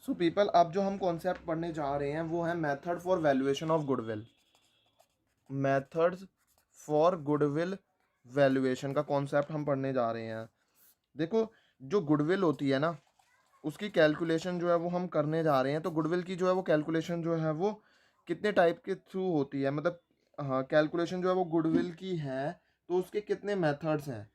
So people, अब जो हम कॉन्सेप्ट पढ़ने जा रहे हैं वो है method for valuation of goodwill. Methods for goodwill valuation का कॉन्सेप्ट हम पढ़ने जा रहे हैं। देखो, जो गुडविल होती है ना, उसकी कैलकुलेशन जो है वो हम करने जा रहे हैं। तो गुडविल की जो है वो कैलकुलेशन जो है वो कितने टाइप के थ्रू होती है, मतलब हाँ, कैलकुलेशन जो है वो गुडविल की है तो उसके कितने मेथड्स हैं।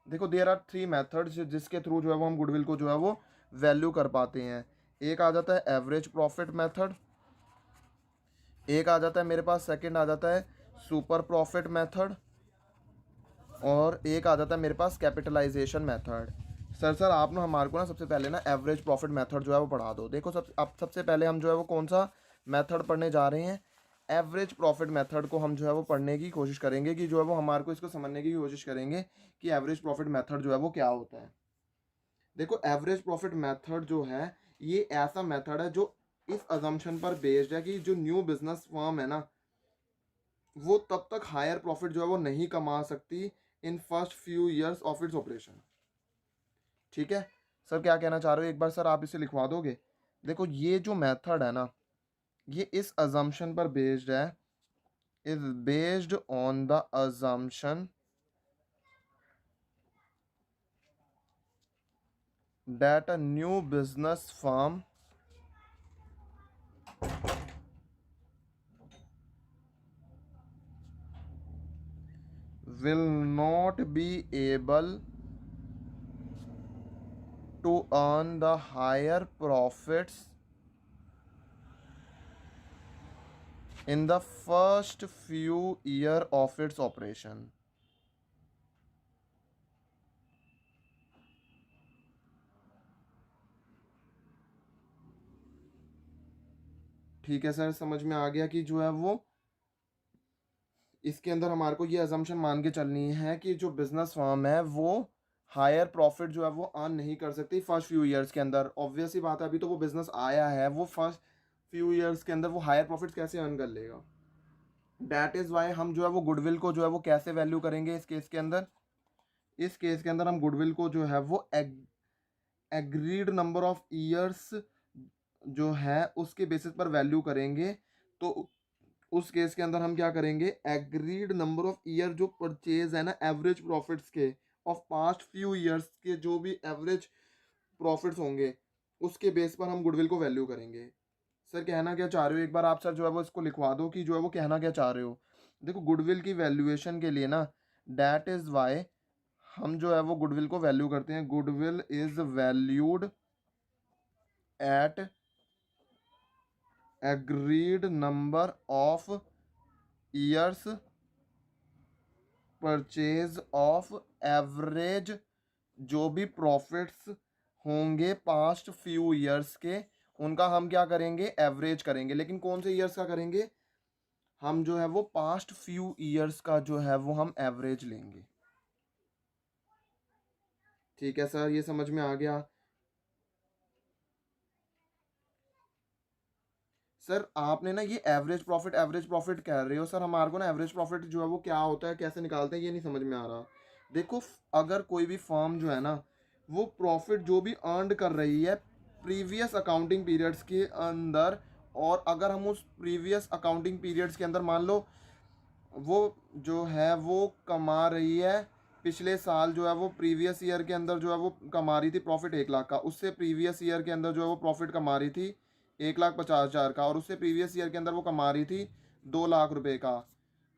देखो, देयर आर 3 मेथड्स जिसके थ्रू जो है वो हम गुडविल को जो है वो वैल्यू कर पाते हैं। एक आ जाता है एवरेज प्रॉफिट मेथड, एक आ जाता है मेरे पास, सेकंड आ जाता है सुपर प्रॉफिट मेथड, और एक आ जाता है मेरे पास कैपिटलाइजेशन मेथड। सर आप ना हमारे को ना सबसे पहले ना एवरेज प्रॉफिट मेथड जो है वो पढ़ा दो। देखो, अब सबसे पहले हम जो है वो कौन सा मेथड पढ़ने जा रहे हैं? एवरेज प्रॉफिट मेथड को हम जो है वो पढ़ने की कोशिश करेंगे, कि जो है वो हमारे को इसको समझने की कोशिश करेंगे कि एवरेज प्रॉफिट मेथड जो है वो क्या होता है। देखो, एवरेज प्रॉफिट मेथड जो है ये ऐसा मेथड है जो इस अजम्पशन पर बेस्ड है कि जो न्यू बिजनेस फर्म है ना, वो तब तक हायर प्रॉफिट जो है वो नहीं कमा सकती in first few years of its operation. ठीक है सर, क्या कहना चाह रहे हो? एक बार सर आप इसे लिखवा दोगे? देखो, ये जो मेथड है ना, ये इस अजम्पशन पर बेस्ड है, is based on the assumption that a new business firm will not be able to earn the higher profits in the first few year of its operation। ठीक है सर, समझ में आ गया कि जो है वो इसके अंदर हमारे को ये अजम्पशन मान के चलनी है कि जो बिजनेस फर्म है वो हायर प्रॉफिट जो है वो अर्न नहीं कर सकती फर्स्ट फ्यू ईयर्स के अंदर। ऑब्वियस ही बात है, अभी तो वो बिजनेस आया है, वो फर्स्ट फ्यू ईयर्स के अंदर वो हायर प्रॉफिट्स कैसे अर्न कर लेगा? दैट इज़ वाई हम जो है वो गुडविल को जो है वो कैसे वैल्यू करेंगे इस केस के अंदर? इस केस के अंदर हम गुडविल को जो है वो एग्रीड नंबर ऑफ ईयर्स जो है उसके बेसिस पर वैल्यू करेंगे। तो उस केस के अंदर हम क्या करेंगे? एग्रीड नंबर ऑफ ईयर जो परचेज है ना एवरेज प्रॉफिट्स के ऑफ पास्ट फ्यू ईयर्स के, जो भी एवरेज प्रॉफिट्स होंगे उसके बेस पर हम गुडविल को वैल्यू करेंगे। सर कहना क्या चाह रहे हो? एक बार आप सर जो है वो इसको लिखवा दो कि जो है वो कहना क्या चाह रहे हो। देखो, गुडविल की वैल्यूएशन के लिए ना, दैट इज वाई हम जो है वो गुडविल को वैल्यू करते हैं। Goodwill is valued at agreed number of years purchase of average जो भी प्रॉफिट्स होंगे पास्ट फ्यू ईयर्स के, उनका हम क्या करेंगे? एवरेज करेंगे। लेकिन कौन से ईयर्स का करेंगे? हम जो है वो पास्ट फ्यू ईयर्स का जो है वो हम एवरेज लेंगे। ठीक है सर, ये समझ में आ गया। सर आपने ना ये एवरेज प्रॉफिट कह रहे हो, सर हमारे को ना एवरेज प्रॉफिट जो है वो क्या होता है, कैसे निकालते हैं, ये नहीं समझ में आ रहा। देखो, अगर कोई भी फर्म जो है ना वो प्रॉफिट जो भी अर्न कर रही है प्रीवियस अकाउंटिंग पीरियड्स के अंदर, और अगर हम उस प्रीवियस अकाउंटिंग पीरियड्स के अंदर मान लो वो जो है वो कमा रही है, पिछले साल जो है वो प्रीवियस ईयर के अंदर जो है वो कमा रही थी प्रॉफिट 1 लाख का, उससे प्रीवियस ईयर के अंदर जो है वो प्रॉफिट कमा रही थी 1,50,000 का, और उससे प्रीवियस ईयर के अंदर वो कमा रही थी 2 लाख रुपए का।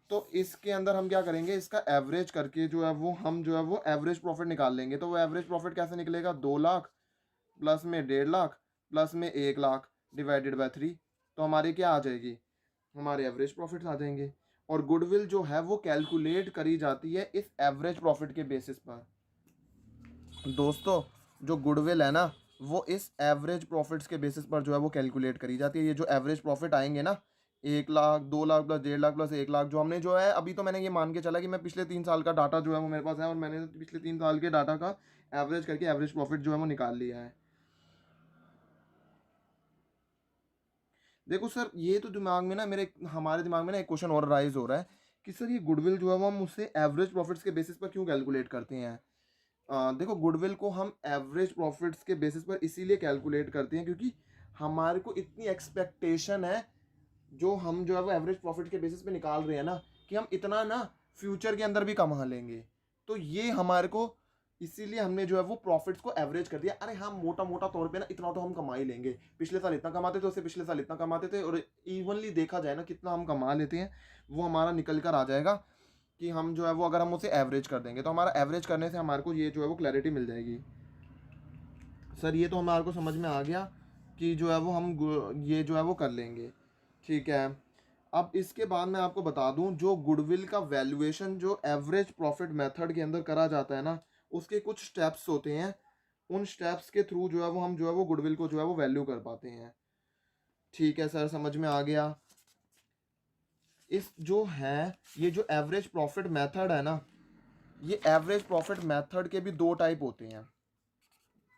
तो इसके अंदर हम क्या करेंगे? इसका एवरेज करके जो है वो हम जो है वो एवरेज प्रॉफिट निकाल लेंगे। तो वो एवरेज प्रॉफिट कैसे निकलेगा? 2 लाख प्लस में 1.5 लाख प्लस में 1 लाख डिवाइडेड बाय 3। तो हमारी क्या आ जाएगी? हमारे एवरेज प्रॉफिट्स आ जाएंगे। और गुडविल जो है वो कैलकुलेट करी जाती है इस एवरेज प्रॉफिट के बेसिस पर। दोस्तों, जो गुडविल है ना वो इस एवरेज प्रॉफिट्स के बेसिस पर जो है वो कैलकुलेट करी जाती है। ये जो एवरेज प्रॉफिट आएंगे ना, 1 लाख, 2 लाख प्लस 1.5 लाख प्लस 1 लाख, जो हमने जो है अभी तो मैंने ये मान के चला कि मैं पिछले 3 साल का डाटा जो है वो मेरे पास है, और मैंने पिछले 3 साल के डाटा का एवरेज करके एवरेज प्रॉफिट जो है वो निकाल लिया है। देखो सर, ये तो दिमाग में ना मेरे हमारे दिमाग में ना एक क्वेश्चन और राइज हो रहा है कि सर ये गुडविल जो है वो हम उससे एवरेज प्रॉफिट्स के बेसिस पर क्यों कैलकुलेट करते हैं? देखो, गुडविल को हम एवरेज प्रॉफिट्स के बेसिस पर इसीलिए कैलकुलेट करते हैं क्योंकि हमारे को इतनी एक्सपेक्टेशन है जो हम जो है वो एवरेज प्रॉफिट के बेसिस पे निकाल रहे हैं ना, कि हम इतना ना फ्यूचर के अंदर भी कमा लेंगे। तो ये हमारे को, इसीलिए हमने जो है वो प्रॉफिट्स को एवरेज कर दिया। अरे हाँ, मोटा मोटा तौर पे ना इतना तो हम कमा ही लेंगे, पिछले साल इतना कमाते थे, उससे पिछले साल इतना कमाते थे, और इवनली देखा जाए ना कितना हम कमा लेते हैं, वो हमारा निकल कर आ जाएगा कि हम जो है वो अगर हम उसे एवरेज कर देंगे तो हमारा एवरेज करने से हमारे को ये जो है वो क्लैरिटी मिल जाएगी। सर ये तो हमारे को समझ में आ गया कि जो है वो हम ये जो है वो कर लेंगे, ठीक है। अब इसके बाद मैं आपको बता दूं, जो गुडविल का वैल्यूएशन जो एवरेज प्रॉफिट मेथड के अंदर करा जाता है ना, उसके कुछ स्टेप्स होते हैं। उन स्टेप्स के थ्रू जो है वो हम जो है वो गुडविल को जो है वो वैल्यू कर पाते हैं। ठीक है सर, समझ में आ गया। इस जो है ये जो एवरेज प्रॉफिट मेथड है ना, ये एवरेज प्रॉफिट मेथड के भी दो टाइप होते हैं।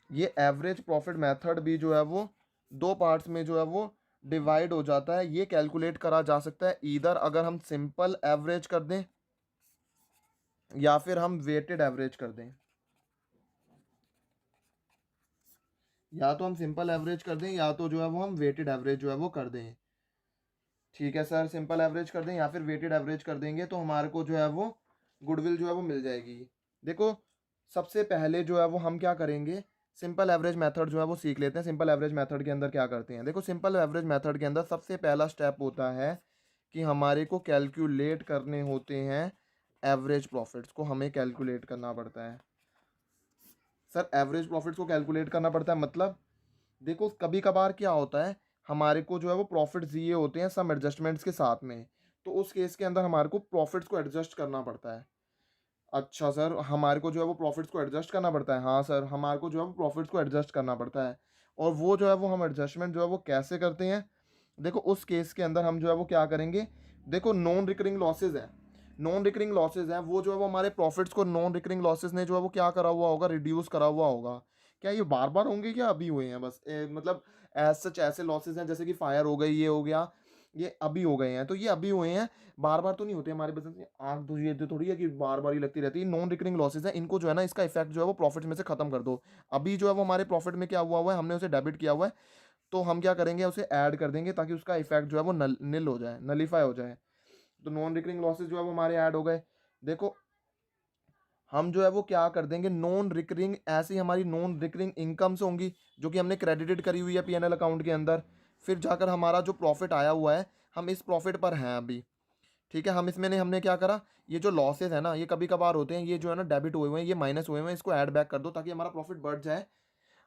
ये एवरेज प्रॉफिट मेथड भी जो है वो दो पार्ट्स में जो है वो डिवाइड हो जाता है। ये कैलकुलेट करा जा सकता है ईदर अगर हम सिंपल एवरेज कर दें या फिर हम वेटेड एवरेज कर दें। या तो हम सिंपल एवरेज कर दें या तो जो है वो हम वेटेड एवरेज जो है वो कर दें। ठीक है सर, सिंपल एवरेज कर दें या फिर वेटेड एवरेज कर देंगे तो हमारे को जो है वो गुडविल जो है वो मिल जाएगी। देखो, सबसे पहले जो है वो हम क्या करेंगे, सिंपल एवरेज मेथड जो है वो सीख लेते हैं। सिंपल एवरेज मेथड के अंदर क्या करते हैं, देखो सिंपल एवरेज मेथड के अंदर सबसे पहला स्टेप होता है कि हमारे को कैलकुलेट करने होते हैं एवरेज प्रॉफिट्स को, हमें कैलकुलेट करना पड़ता है। सर एवरेज प्रॉफिट्स को कैलकुलेट करना पड़ता है मतलब, देखो कभी कभार क्या होता है, हमारे को जो है वो प्रॉफिट्स दिए होते हैं सम एडजस्टमेंट्स के साथ में, तो उस केस के अंदर हमारे को प्रॉफिट्स को एडजस्ट करना पड़ता है। अच्छा सर, हमारे को जो है वो प्रॉफिट्स को एडजस्ट करना पड़ता है। हाँ सर, हमारे को जो है वो प्रॉफिट्स को एडजस्ट करना पड़ता है। और वो जो है वो हम एडजस्टमेंट जो है वो कैसे करते हैं, देखो उस केस के अंदर हम जो है वो क्या करेंगे, देखो नॉन रिकरिंग लॉसेज है, नॉन रिकरिंग लॉसेज हैं, वो जो है वो हमारे प्रॉफिट्स को नॉन रिकरिंग लॉसेज ने जो है वो क्या करा हुआ होगा, रिड्यूस करा हुआ होगा। क्या ये बार बार होंगे, क्या अभी हुए हैं बस, मतलब एज सच ऐसे लॉसेज हैं जैसे कि फायर हो गई, ये हो गया, ये अभी हो गए हैं, तो ये अभी हुए हैं, बार बार तो नहीं होते हमारे बिजनेस में। आंख तो ये तो थोड़ी है कि बार बार ही लगती रहती है। नॉन रिकरिंग लॉसेज है, इनको जो है ना, इसका इफेक्ट जो है वो प्रॉफिट में से खत्म कर दो। अभी जो है वो हमारे प्रॉफिट में क्या हुआ हुआ है, हमने उसे डेबिट किया हुआ है, तो हम क्या करेंगे, उसे ऐड कर देंगे ताकि उसका इफेक्ट जो है वो निल हो जाए, नलीफाई हो जाए। तो नॉन रिकरिंग लॉसेज जो है वो हमारे ऐड हो गए। देखो हम जो है वो क्या कर देंगे, नॉन रिकरिंग ऐसी हमारी नॉन रिकरिंग इनकम्स होंगी जो कि हमने क्रेडिटेड करी हुई है पीएनएल अकाउंट के अंदर। फिर जाकर हमारा जो प्रॉफिट आया हुआ है, हम इस प्रॉफिट पर हैं अभी। ठीक है, हम इसमें ने हमने क्या करा, ये जो लॉसेज है ना, ये कभी कभार होते हैं, ये जो है ना डेबिट हुए हुए हैं, ये माइनस हुए हुए हैं, इसको ऐड बैक कर दो ताकि हमारा प्रॉफिट बढ़ जाए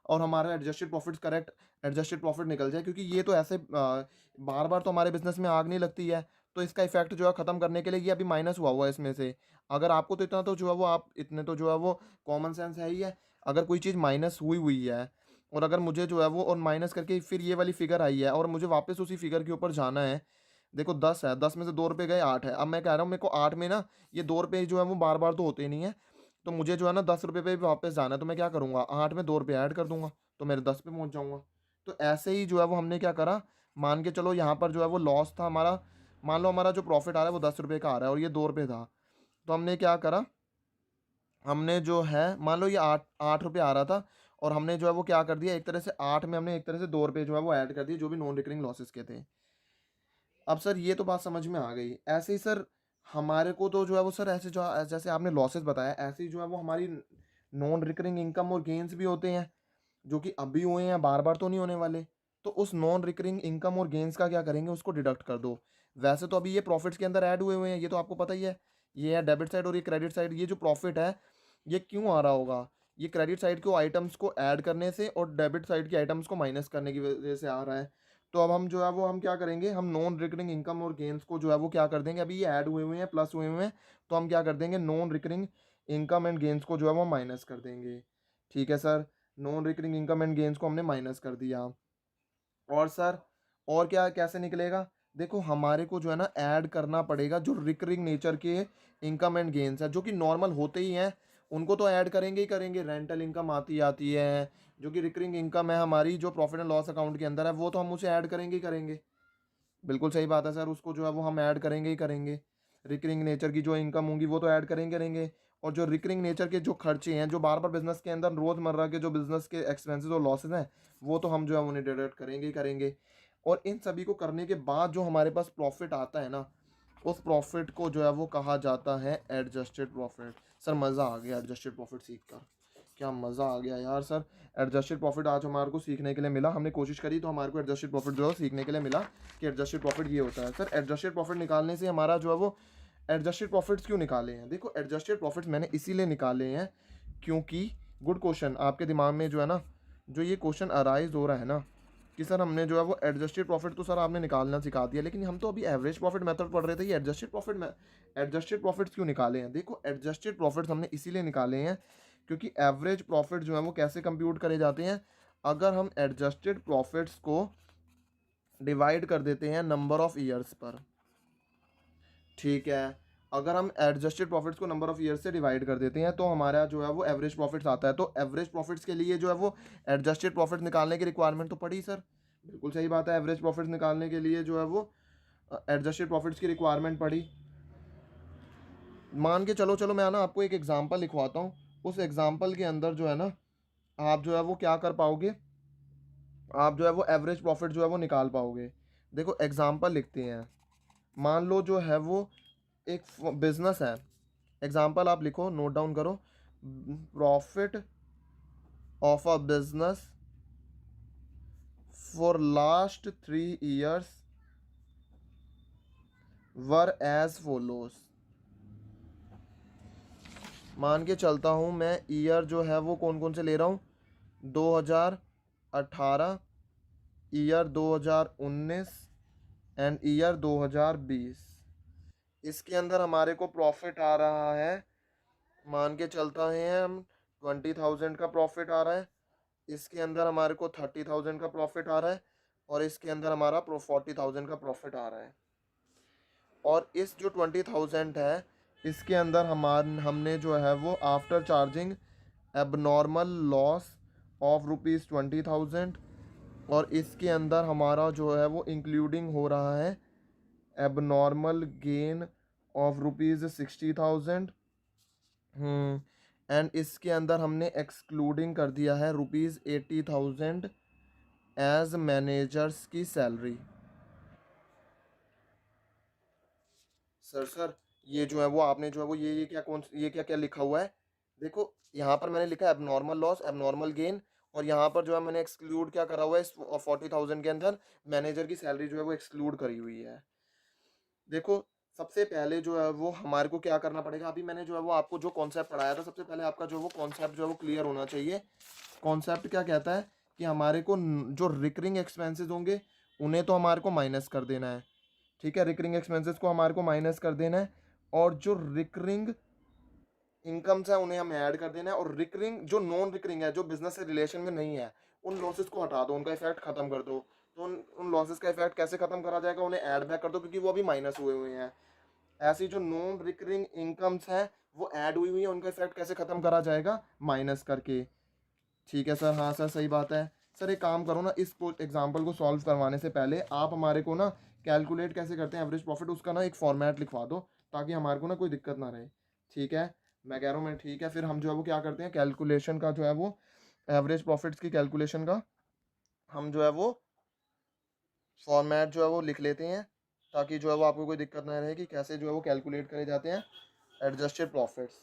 और हमारा adjusted profit correct adjusted profit निकल जाए। क्योंकि ये तो ऐसे बार बार तो हमारे बिजनेस में आग नहीं लगती है, तो इसका इफेक्ट जो है ख़त्म करने के लिए ये अभी माइनस हुआ हुआ है इसमें से। अगर आपको तो इतना तो जो है वो आप इतने तो जो है वो कॉमन सेंस है ही है, अगर कोई चीज़ माइनस हुई हुई है और अगर मुझे जो है वो और माइनस करके फिर ये वाली फिगर आई है और मुझे वापस उसी फिगर के ऊपर जाना है, देखो 10 है, 10 में से 2 रुपये गए, 8 है। अब मैं कह रहा हूँ मेरे को 8 में ना, ये 2 रुपये जो है वो बार बार तो होते नहीं है, तो मुझे जो है ना 10 रुपये पे भी वापस जाना है, तो मैं क्या करूँगा, 8 में 2 रुपये ऐड कर दूंगा, तो मेरे 10 पे पहुंच जाऊंगा। तो ऐसे ही जो है वो हमने क्या करा, मान के चलो यहाँ पर जो है वो लॉस था हमारा, मान लो हमारा जो प्रॉफिट आ रहा है वो 10 रुपये का आ रहा है और ये 2 रुपये था, तो हमने क्या करा, हमने जो है मान लो ये आठ आठ रुपये आ रहा था और हमने जो है वो क्या कर दिया, एक तरह से 8 में हमने एक तरह से 2 रुपये जो है वो ऐड कर दिए जो भी नॉन रिकरिंग लॉसेस के थे। अब सर ये तो बात समझ में आ गई। ऐसे ही सर हमारे को तो जो है वो सर ऐसे जो जैसे आपने लॉसेस बताया, ऐसे ही जो है वो हमारी नॉन रिकरिंग इनकम और गेन्स भी होते हैं जो कि अभी हुए हैं, बार बार तो नहीं होने वाले। तो उस नॉन रिकरिंग इनकम और गेन्स का क्या करेंगे, उसको डिडक्ट कर दो। वैसे तो अभी ये प्रॉफिट्स के अंदर ऐड हुए हुए हैं, ये तो आपको पता ही है, ये है डेबिट साइड और ये क्रेडिट साइड। ये जो प्रॉफिट है ये क्यों आ रहा होगा, ये क्रेडिट साइड के आइटम्स को ऐड करने से और डेबिट साइड के आइटम्स को माइनस करने की वजह से आ रहा है। तो अब हम जो है वो हम क्या करेंगे, हम नॉन रिकरिंग इनकम और गेन्स को जो है वो क्या कर देंगे, अभी ये ऐड हुए हुए हैं, प्लस हुए हुए हैं, तो हम क्या कर देंगे, non recurring income and gains को जो है वो माइनस कर देंगे। ठीक है sir, non recurring income and gains को हमने माइनस कर दिया। और सर और क्या कैसे निकलेगा, देखो हमारे को जो है ना ऐड करना पड़ेगा जो रिकरिंग नेचर के इनकम एंड गेन्स है जो कि नॉर्मल होते ही हैं, उनको तो ऐड करेंगे ही करेंगे। रेंटल इनकम आती आती है जो कि रिकरिंग इनकम है हमारी, जो प्रॉफिट एंड लॉस अकाउंट के अंदर है, वो तो हम उसे ऐड करेंगे ही करेंगे। बिल्कुल सही बात है सर, उसको जो है वो हम ऐड करेंगे ही करेंगे। रिकरिंग नेचर की जो इनकम होंगी वो तो ऐड करेंगे करेंगे। और जो रिकरिंग नेचर के जो खर्चे हैं, जो बार बार बिजनेस के अंदर रोज़मर्रा के जो बिजनेस के एक्सपेंसेस और लॉसेस हैं, वो तो हम जो है उन्हें डिडक्ट करेंगे ही करेंगे। और इन सभी को करने के बाद जो हमारे पास प्रॉफिट आता है ना, उस प्रॉफिट को जो है वो कहा जाता है एडजस्टेड प्रॉफिट। सर मज़ा आ गया एडजस्टेड प्रॉफिट सीख कर, क्या मज़ा आ गया यार सर। एडजस्टेड प्रॉफिट आज हमारे को सीखने के लिए मिला, हमने कोशिश करी तो हमारे को एडजस्टेड प्रॉफिट जो है सीखने के लिए मिला कि एडजस्टेड प्रॉफिट ये होता है। सर एडजस्टेड प्रॉफिट निकालने से हमारा जो है वो, एडजस्टेड प्रॉफिट्स क्यों निकाले हैं? देखो एडजस्टेड प्रॉफिट्स मैंने इसीलिए निकाले हैं क्योंकि, गुड क्वेश्चन, आपके दिमाग में जो है ना, जो ये क्वेश्चन अराइज हो रहा है ना कि सर हमने जो है वो एडजस्टेड प्रॉफिट तो सर आपने निकालना सिखा दिया, लेकिन हम तो अभी एवरेज प्रॉफिट मेथड पढ़ रहे थे, ये एडजस्टेड प्रॉफिट में एडजस्टेड प्रॉफिट्स क्यों निकाले हैं? देखो एडजस्टेड प्रॉफिट्स हमने इसीलिए निकाले हैं क्योंकि एवरेज प्रॉफिट जो है वो कैसे कंप्यूट करे जाते हैं, अगर हम एडजस्टेड प्रॉफिट्स को डिवाइड कर देते हैं नंबर ऑफ ईयर्स पर। ठीक है, अगर हम एडजस्टेड प्रॉफिट्स को नंबर ऑफ ईयर्स से डिवाइड कर देते हैं तो हमारा जो है वो एवरेज प्रॉफिट्स आता है। तो एवरेज प्रॉफिट्स के लिए जो है वो एडजस्टेड प्रॉफिट्स निकालने की रिक्वायरमेंट तो पड़ी सर, बिल्कुल सही बात है। एवरेज प्रॉफिट्स निकालने के लिए जो है वो एडजस्टेड प्रॉफिट्स की रिक्वायरमेंट पड़ी। मान के चलो, चलो मैं ना आपको एक एग्जांपल लिखवाता हूँ, उस एग्जांपल के अंदर जो है ना आप जो है वो क्या कर पाओगे, आप जो है वो एवरेज प्रॉफिट जो है वो निकाल पाओगे। देखो एग्जांपल लिखते हैं, मान लो जो है वो एक बिजनेस है, एग्जांपल आप लिखो, नोट डाउन करो, profit of a business for last 3 years were as follows. मान के चलता हूँ मैं, ईयर जो है वो कौन कौन से ले रहा हूँ, 2018, ईयर 2019 एंड ईयर 2020। इसके अंदर हमारे को प्रॉफिट आ रहा है, मान के चलता है हम 20,000 का प्रॉफिट आ रहा है, इसके अंदर हमारे को 30,000 का प्रॉफिट आ रहा है, और इसके अंदर हमारा 40,000 का प्रॉफिट आ रहा है। और इस जो 20,000 है, इसके अंदर हमने जो है वो after charging abnormal loss of ₹20,000, और इसके अंदर हमारा जो है वो इंक्लूडिंग हो रहा है एबनॉर्मल गेन ऑफ ₹60,000। एंड इसके अंदर हमने एक्सक्लूडिंग कर दिया है ₹80,000 एज मैनेजर्स की सैलरी। सर ये जो है वो आपने जो है वो ये क्या ये क्या क्या लिखा हुआ है? देखो यहाँ पर मैंने लिखा है एबनॉर्मल लॉस, एबनॉर्मल गेन, और यहाँ पर जो है मैंने एक्सक्लूड क्या करा हुआ है, इस 40,000 के अंदर मैनेजर की सैलरी जो है वो एक्सक्लूड करी हुई है। देखो सबसे पहले जो है वो हमारे को क्या करना पड़ेगा, अभी मैंने जो है वो आपको जो कॉन्सेप्ट पढ़ाया था, सबसे पहले आपका जो वो कॉन्सेप्ट जो है वो क्लियर होना चाहिए। कॉन्सेप्ट क्या कहता है कि हमारे को जो रिकरिंग एक्सपेंसेस होंगे उन्हें तो हमारे को माइनस कर देना है। ठीक है, रिकरिंग एक्सपेंसेस को हमारे को माइनस कर देना है, और जो रिकरिंग इनकम्स है उन्हें हमें ऐड कर देना है, और रिकरिंग जो नॉन रिकरिंग है, जो बिजनेस से रिलेशन में नहीं है, उन लॉसेस को हटा दो, उनका इफेक्ट खत्म कर दो। तो उन लॉसेस का इफेक्ट कैसे खत्म करा जाएगा, उन्हें ऐड बैक कर दो क्योंकि वो अभी माइनस हुए हुए हैं। ऐसी जो नॉन रिकरिंग इनकम्स हैं वो ऐड हुई हुई है, उनका इफेक्ट कैसे खत्म करा जाएगा, माइनस करके। ठीक है सर, हाँ सर सही बात है। सर एक काम करो ना, इस एग्जाम्पल को सॉल्व करवाने से पहले आप हमारे को ना कैलकुलेट कैसे करते हैं एवरेज प्रॉफिट, उसका ना एक फॉर्मेट लिखवा दो ताकि हमारे को ना कोई दिक्कत ना रहे। ठीक है, मैं कह रहा हूँ मैं, ठीक है फिर हम जो है वो क्या करते हैं, कैलकुलेशन का जो है वो एवरेज प्रॉफिट्स की कैलकुलेशन का हम जो है वो फॉर्मेट जो है वो लिख लेते हैं, ताकि जो है वो आपको कोई दिक्कत ना रहे कि कैसे जो है वो कैलकुलेट करे जाते हैं adjusted profits.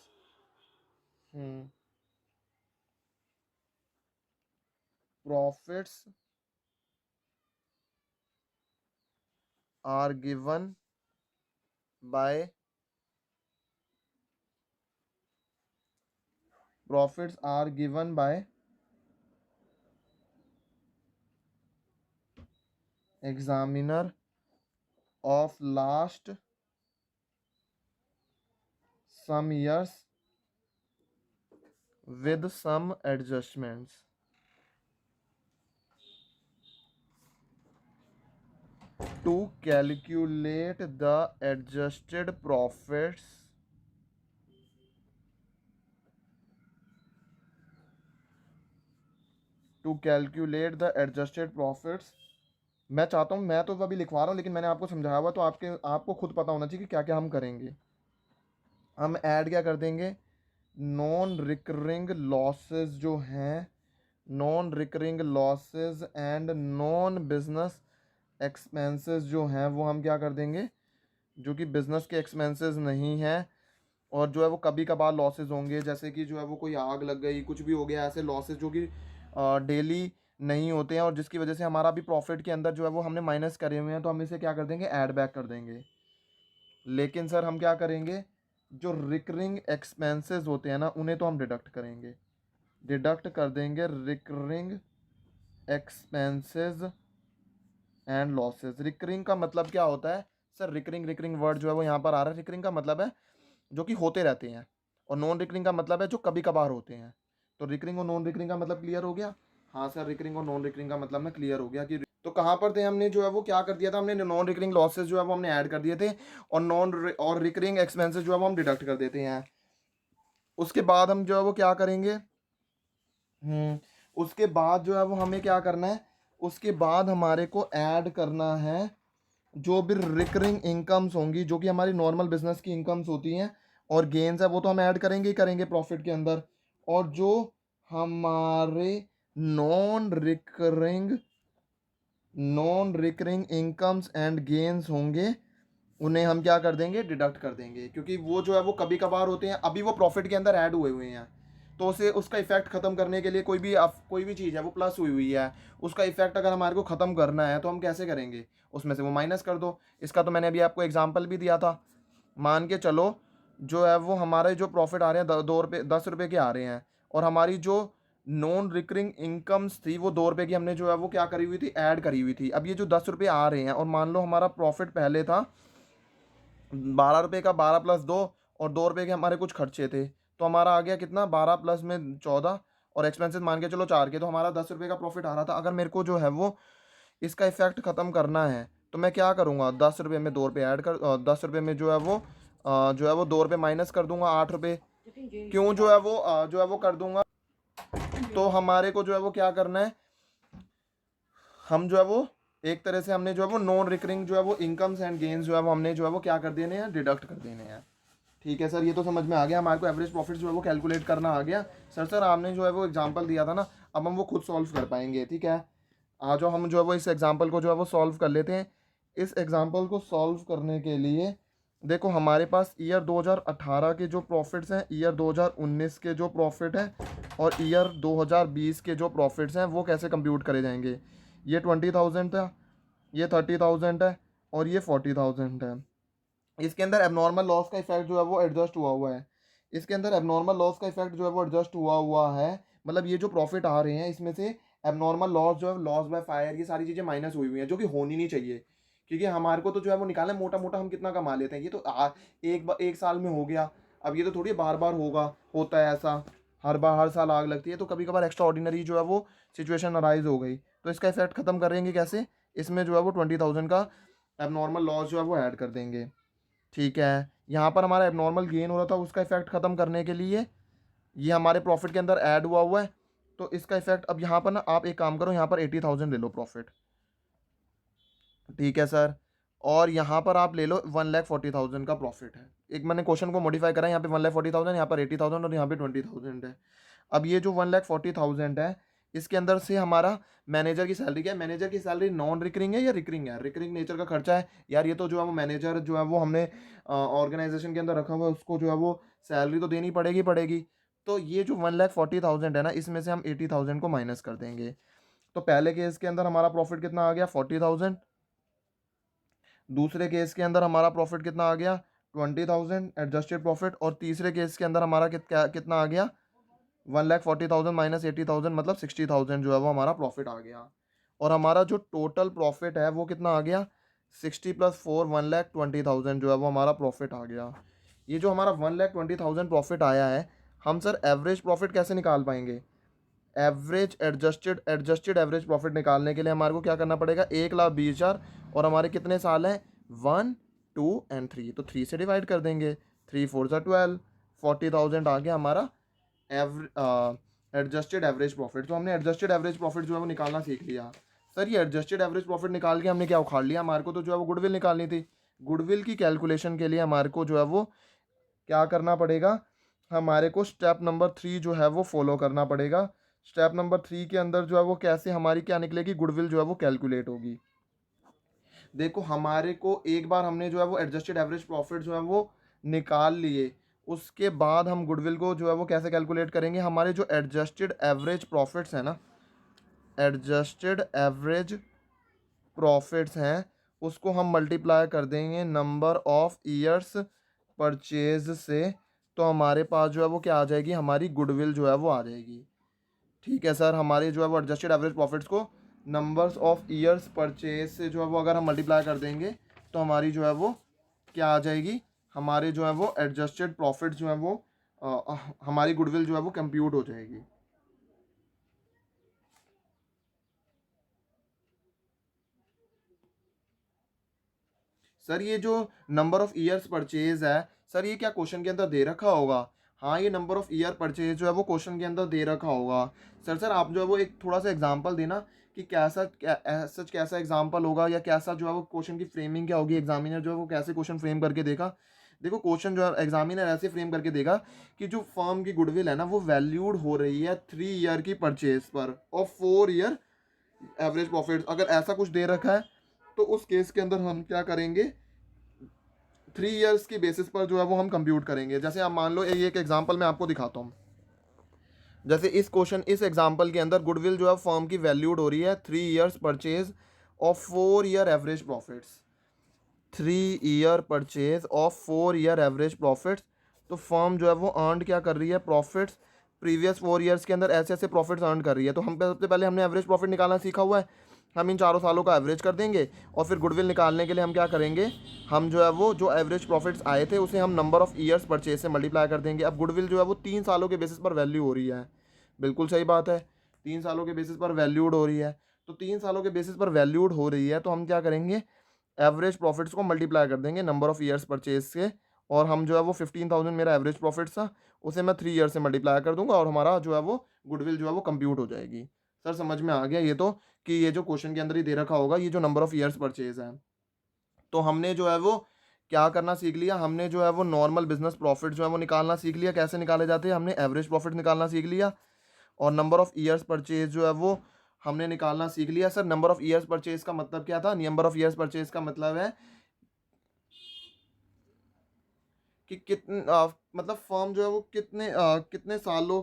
Profits are given by profits are given by examiner of last some years with some adjustments. To calculate the adjusted profits, मैं चाहता हूँ, मैं तो अभी लिखवा रहा हूँ लेकिन मैंने आपको समझाया हुआ, तो आपको खुद पता होना चाहिए कि क्या क्या हम करेंगे। हम ऐड क्या कर देंगे, नॉन रिकरिंग लॉसेस जो हैं, non recurring losses and non business expenses जो हैं वो हम क्या कर देंगे, जो कि बिजनेस के एक्सपेंसेस नहीं हैं और जो है वो कभी कभार लॉसेस होंगे, जैसे कि जो है वो कोई आग लग गई, कुछ भी हो गया, ऐसे लॉसेस जो कि डेली नहीं होते हैं और जिसकी वजह से हमारा भी प्रॉफिट के अंदर जो है वो हमने माइनस करे हुए हैं, तो हम इसे क्या कर देंगे, ऐड बैक कर देंगे। लेकिन सर हम क्या करेंगे, जो रिकरिंग एक्सपेंसेस होते हैं ना उन्हें तो हम डिडक्ट करेंगे, डिडक्ट कर देंगे recurring expenses and losses. Recurring का मतलब क्या होता है सर, रिकरिंग रिकरिंग वर्ड जो है वो यहाँ पर आ रहा है, रिकरिंग का मतलब है जो कि होते रहते हैं और नॉन रिकरिंग का मतलब है जो कभी कभार होते हैं। तो रिकरिंग और नॉन रिकरिंग का मतलब क्लियर हो गया। हाँ सर, रिकरिंग और नॉन रिकरिंग का मतलब ना क्लियर हो गया कि तो कहाँ पर थे हमने, जो है वो क्या कर दिया था, हमने नॉन रिकरिंग लॉसेस जो है वो हमने ऐड कर दिए थे और और रिकरिंग एक्सपेंसेस जो है वो हम डिडक्ट कर देते हैं। उसके बाद हम जो है वो क्या करेंगे, उसके बाद जो है वो हमें क्या करना है, उसके बाद हमारे को ऐड करना है जो भी रिकरिंग इनकम्स होंगी, जो कि हमारी नॉर्मल बिजनेस की इनकम्स होती हैं और गेन्स है, वो तो हम ऐड करेंगे ही करेंगे प्रॉफिट के अंदर। और जो हमारे non recurring non recurring incomes and gains होंगे उन्हें हम क्या कर देंगे, डिडक्ट कर देंगे, क्योंकि वो जो है वो कभी कभार होते हैं, अभी वो प्रॉफिट के अंदर ऐड हुए हुए हैं। तो उसे उसका इफेक्ट खत्म करने के लिए कोई भी चीज़ है वो प्लस हुई हुई है, उसका इफेक्ट अगर हमारे को खत्म करना है तो हम कैसे करेंगे, उसमें से वो माइनस कर दो। इसका तो मैंने अभी आपको एग्जाम्पल भी दिया था। मान के चलो जो है वो हमारे जो प्रॉफिट आ रहे हैं 2 रुपये 10 रुपये के आ रहे हैं और हमारी जो नॉन रिकरिंग इनकम्स थी वो 2 रुपये की हमने जो है वो क्या करी हुई थी, ऐड करी हुई थी। अब ये जो 10 रुपये आ रहे हैं और मान लो हमारा प्रॉफिट पहले था 12 रुपये का, 12 + 2 और 2 रुपये के हमारे कुछ खर्चे थे, तो हमारा आ गया कितना, 12 + 14 और एक्सपेंसेस मान के चलो 4 के, तो हमारा 10 रुपये का प्रॉफिट आ रहा था। अगर मेरे को जो है वो इसका इफेक्ट ख़त्म करना है तो मैं क्या करूँगा, 10 रुपये में 2 रुपये ऐड कर 10 रुपये में जो है वो 2 रुपये माइनस कर दूंगा, 8 रुपये क्यों जो है वो कर दूंगा। तो हमारे को जो है वो क्या करना है, हम जो है वो एक तरह से हमने जो है वो नॉन रिकरिंग जो है वो इनकम्स एंड गेन्स जो है वो हमने जो है वो क्या कर देने हैं, डिडक्ट कर देने हैं। ठीक है सर, ये तो समझ में आ गया, हमारे को एवरेज प्रॉफिट जो है वो कैलकुलेट करना आ गया। सर आपने जो है वो एग्जांपल दिया था ना, अब हम वो खुद सॉल्व कर पाएंगे। ठीक है, आ जाओ हम जो है वो इस एग्जांपल को जो है वो सॉल्व कर लेते हैं। इस एग्जांपल को सॉल्व करने के लिए देखो हमारे पास ईयर 2018 के जो प्रॉफिट्स हैं, ईयर 2019 के जो प्रॉफिट हैं और ईयर 2020 के जो प्रॉफिट्स हैं वो कैसे कंप्यूट करे जाएंगे। ये 20,000 था, ये 30,000 है और ये 40,000 है। इसके अंदर एबनॉर्मल लॉस का इफेक्ट जो है वो एडजस्ट हुआ हुआ है, इसके अंदर एबनॉर्मल लॉस का इफेक्ट जो है वो एडजस्ट हुआ हुआ है। मतलब ये जो प्रॉफिट आ रहे हैं इसमें से एबनॉर्मल लॉस जो है, लॉस बाय फायर, ये सारी चीज़ें माइनस हुई हुई हैं, जो कि होनी नहीं चाहिए। क्योंकि हमारे को तो जो है वो निकालना है मोटा मोटा हम कितना कमा लेते हैं, ये तो एक साल में हो गया। अब ये तो थोड़ी बार बार होता है ऐसा, हर साल आग लगती है, तो कभी कभार एक्स्ट्रा ऑर्डिनरी जो है वो सिचुएशन अराइज हो गई, तो इसका इफेक्ट खत्म करेंगे कैसे, इसमें जो है वो 20,000 का एबनॉर्मल लॉस जो है वो ऐड कर देंगे। ठीक है, यहाँ पर हमारा एबनॉर्मल गेन हो रहा था, उसका इफेक्ट ख़त्म करने के लिए ये हमारे प्रॉफिट के अंदर ऐड हुआ है, तो इसका इफेक्ट अब यहाँ पर ना आप एक काम करो, यहाँ पर 80,000 ले लो प्रॉफिट। ठीक है सर, और यहाँ पर आप ले लो 1,40,000 का प्रॉफिट है। एक मैंने क्वेश्चन को मॉडिफाई करा, यहाँ पे 1,40,000, यहाँ पर 80,000 और यहाँ पे 20,000 है। अब ये जो 1,40,000 है इसके अंदर से हमारा मैनेजर की सैलरी क्या है, मैनेजर की सैलरी नॉन रिकरिंग है या रिकरिंग है, रिकरिंग नेचर का खर्चा है यार, ये तो जो है वो मैनेजर जो है वो हमने ऑर्गेनाइजेशन के अंदर रखा हुआ है, उसको जो है वो सैलरी तो देनी पड़ेगी। तो ये जो 1,40,000 है ना, इसमें से हम 80,000 को माइनस कर देंगे। तो पहले केस के अंदर हमारा प्रॉफिट कितना आ गया, 40,000। दूसरे केस के अंदर हमारा प्रॉफिट कितना आ गया, 20,000 एडजस्टेड प्रॉफिट। और तीसरे केस के अंदर हमारा कितना आ गया, 1,40,000 माइनस 80,000 मतलब 60,000 जो है वो हमारा प्रॉफिट आ गया। और हमारा जो टोटल प्रॉफिट है वो कितना आ गया, 60 + 4 1,20,000 जो है वो हमारा प्रॉफिट आ गया। ये जो हमारा 1,20,000 प्रॉफिट आया है, हम सर एवरेज प्रॉफिट कैसे निकाल पाएंगे, एडजस्टेड एवरेज प्रॉफिट निकालने के लिए हमारे को क्या करना पड़ेगा, 1,20,000 और हमारे कितने साल हैं, 1, 2 एंड 3, तो 3 से डिवाइड कर देंगे, 3 4 12, 40,000 आ गया हमारा एडजस्टेड एवरेज प्रॉफिट। तो हमने एडजस्टेड एवरेज प्रॉफिट जो है वो निकालना सीख लिया। सर ये एडजस्टेड एवरेज प्रॉफिट निकाल के हमने क्या उखाड़ लिया, हमारे को तो जो है वो गुडविल निकालनी थी। गुडविल की कैलकुलेशन के लिए हमारे को जो है वो क्या करना पड़ेगा, हमारे को स्टेप नंबर 3 जो है वो फॉलो करना पड़ेगा। स्टेप नंबर 3 के अंदर जो है वो कैसे हमारी क्या निकलेगी, गुडविल जो है वो कैलकुलेट होगी। देखो हमारे को एक बार हमने जो है वो एडजस्टेड एवरेज प्रॉफिट जो है वो निकाल लिए, उसके बाद हम गुडविल को जो है वो कैसे कैलकुलेट करेंगे। हमारे जो एडजस्टेड एवरेज प्रॉफिट्स हैं ना, एडजस्टेड एवरेज प्रॉफिट्स हैं, उसको हम मल्टीप्लाई कर देंगे नंबर ऑफ ईयर्स परचेज से, तो हमारे पास जो है वो क्या आ जाएगी, हमारी गुडविल जो है वो आ जाएगी। ठीक है सर, हमारे जो है वो एडजस्टेड एवरेज प्रॉफिट्स को नंबर्स ऑफ ईयर्स परचेज से जो है वो अगर हम मल्टीप्लाई कर देंगे तो हमारी जो है वो क्या आ जाएगी, हमारे जो है वो एडजस्टेड प्रॉफिट जो है वो हमारी गुडविल जो है वो कंप्यूट हो जाएगी। सर ये जो नंबर ऑफ ईयर्स परचेज है, सर ये क्या क्वेश्चन के अंदर दे रखा होगा। हाँ ये नंबर ऑफ ईयर परचेज जो है वो क्वेश्चन के अंदर दे रखा होगा। सर आप जो है वो एक थोड़ा सा एग्जांपल देना कि सच कैसा एग्जांपल होगा, या कैसा जो है वो क्वेश्चन की फ्रेमिंग क्या होगी, एग्जामिनर जो है वो कैसे क्वेश्चन फ्रेम करके देगा। देखो क्वेश्चन जो है एग्जामिनर ऐसे फ्रेम करके देगा कि जो फर्म की गुडविल है ना वो वैल्यूड हो रही है 3 ईयर की परचेज पर और 4 ईयर एवरेज प्रॉफिट, अगर ऐसा कुछ दे रखा है तो उस केस के अंदर हम क्या करेंगे, 3 ईयर्स की बेसिस पर जो है वो हम कंप्यूट करेंगे। जैसे आप मान लो ये एक एग्जांपल मैं आपको दिखाता हूँ। जैसे इस एग्जांपल के अंदर गुडविल जो है फर्म की वैल्यूड हो रही है 3 years purchase of 4 year average profits, 3 year purchase of 4 year average profits. तो फर्म जो है वो अर्न क्या कर रही है, प्रॉफिट्स प्रीवियस 4 ईयर्स के अंदर ऐसे ऐसे प्रॉफिट्स अर्न कर रही है। तो हम सबसे पहले हमने एवरेज प्रॉफिट निकालना सीखा हुआ है, हम इन चारों सालों का एवरेज कर देंगे और फिर गुडविल निकालने के लिए हम क्या करेंगे, हम जो है वो जो एवरेज प्रॉफिट्स आए थे उसे हम नंबर ऑफ ईयर्स परचेज से मल्टीप्लाई कर देंगे। अब गुडविल जो है वो 3 सालों के बेसिस पर वैल्यू हो रही है, बिल्कुल सही बात है, 3 सालों के बेसिस पर वैल्यूड हो रही है। तो 3 सालों के बेसिस पर वैल्यूड हो रही है तो हम क्या करेंगे, एवरेज प्रॉफिट्स को मल्टीप्लाई कर देंगे नंबर ऑफ ईयर्स परचेज से, और हम जो है वो 15,000 मेरा एवरेज प्रॉफिट्स था, उसे मैं 3 ईयर से मल्टीप्लाई कर दूंगा और हमारा जो है वो गुडविल जो है वो कंप्यूट हो जाएगी। सर समझ में आ गया ये तो, कि ये जो क्वेश्चन के अंदर ही दे रखा होगा ये जो नंबर ऑफ ईयर्स परचेज है। तो हमने जो है वो क्या करना सीख लिया, हमने जो है वो नॉर्मल बिजनेस प्रॉफिट जो है वो निकालना सीख लिया, कैसे निकाले जाते हैं, हमने एवरेज प्रॉफिट निकालना सीख लिया, और नंबर ऑफ ईयर्स परचेज जो है वो हमने निकालना सीख लिया। Sir number of years purchase का मतलब क्या था, नंबर ऑफ ईयर्स परचेज का मतलब है कि मतलब फर्म जो है वो कितने सालों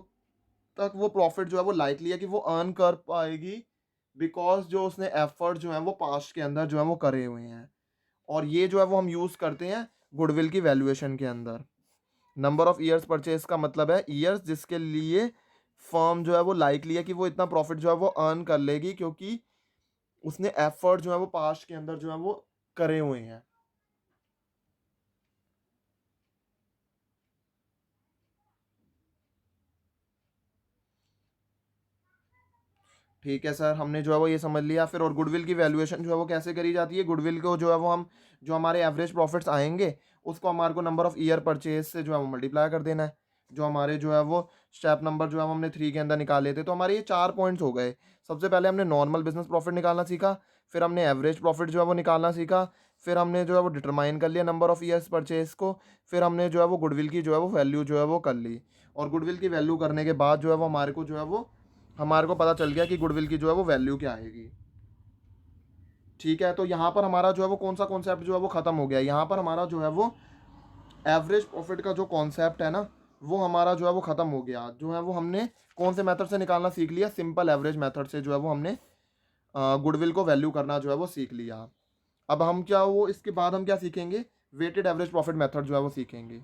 तक वो प्रॉफिट जो है वो लाइकली है कि वो अर्न कर पाएगी, बिकॉज जो उसने एफर्ट जो है वो पास्ट के अंदर जो है वो करे हुए हैं। और ये जो है वो हम यूज़ करते हैं गुडविल की वैल्यूएशन के अंदर। नंबर ऑफ ईयर्स परचेज का मतलब है ईयर्स जिसके लिए फर्म जो है वो लाइकली है कि वो इतना प्रॉफिट जो है वो अर्न कर लेगी, क्योंकि उसने एफर्ट जो है वो पास्ट के अंदर जो है वो करे हुए हैं। ठीक है सर, हमने जो है वो ये समझ लिया फिर। और गुडविल की वैल्यूएशन जो है वो कैसे करी जाती है, गुडविल को जो है वो हम जो हमारे एवरेज प्रॉफिट्स आएंगे उसको हमारे को नंबर ऑफ ईयर परचेज से जो है वो मल्टीप्लाई कर देना है। जो हमारे जो है वो स्टेप नंबर जो है वो हमने 3 के अंदर निकाले थे, तो हमारे ये 4 पॉइंट्स हो गए। सबसे पहले हमने नॉर्मल बिजनेस प्रॉफिट निकालना सीखा, फिर हमने एवरेज प्रॉफिट जो है वो निकालना सीखा, फिर हमने जो है वो डिटरमाइन कर लिया नंबर ऑफ ईयर्स परचेज को, फिर हमने जो है वो गुडविल की जो है वो वैल्यू जो है वो कर ली। और गुडविल की वैल्यू करने के बाद जो है वो हमारे को जो है वो हमारे को पता चल गया कि गुडविल की जो है वो वैल्यू क्या आएगी। ठीक है, तो यहाँ पर हमारा जो है वो कौन सा कॉन्सेप्ट जो है वो ख़त्म हो गया। यहाँ पर हमारा जो है वो एवरेज प्रॉफिट का जो कॉन्सेप्ट है ना वो हमारा जो है वो ख़त्म हो गया। जो है वो हमने कौन से मेथड से निकालना सीख लिया, सिंपल एवरेज मेथड से जो है वो हमने गुडविल को वैल्यू करना जो है वो सीख लिया। अब हम क्या वो इसके बाद हम क्या सीखेंगे, वेटेड एवरेज प्रॉफिट मेथड जो है वो सीखेंगे।